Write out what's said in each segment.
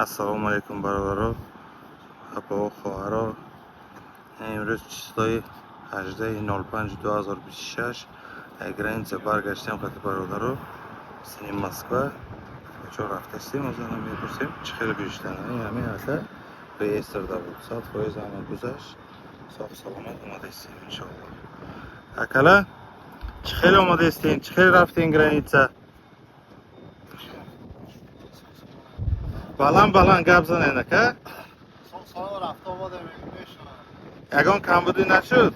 Assalomu alaykum barobaru, opa va xovaro. Imroz числои 18.05.2026. Граница баргаштем хати бародару. Синим Москва. Чо рафтастим, озана мепурсим. Чӣ хел гӯштан? Ҳамин ҳаста реестрда буд. 100% ҳама гузашт. Соф саломат омадастем иншоалло. Акала чӣ хел омадастем? Чӣ хел рафтем граница? Баланд гап занед ака. Ягон камбудӣ нашуд?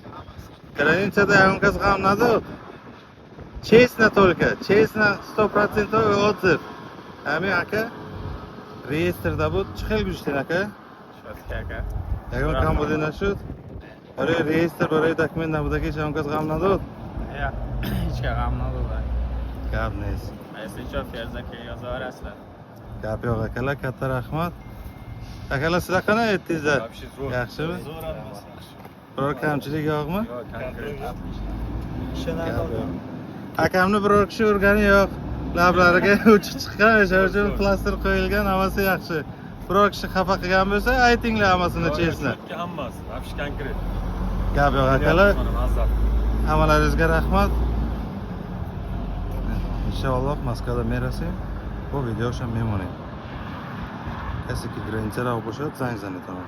Границада ягон кас ғам надод? Честно только, честно 100% отзыв. Ҳамин ака реестрда буд. Чӣ хел гӯштен ака? Ягон камбудӣ нашуд? Барои реестр, барои документ набудагиш ягон кас ғам надод? Hiç gam надода. Гап нест. Айсичо ферзаки ёзор аста. Гап yo'q akalar, katta rahmat. Akalar sizlar qanday aytdingizlar? Yaxshimi? Biror kamchilik yo'qmi? Akamni biror kishi urgani yo'q. Lablariga uchiq chiqqan, o'shaning uchun plaster qo'yilgan, hammasi yaxshi. Biror kishi xafa qilgan bo'lsa, aytinglar hammasini chesna. Hammasi, вообще konkret. Gap yo'q akalar. Hammalaringizga rahmat. Inshaalloh Moskvada merasim. Bu video o'sha memoning. Kasi ki granitsalar bo'lsa, zang zanetaman.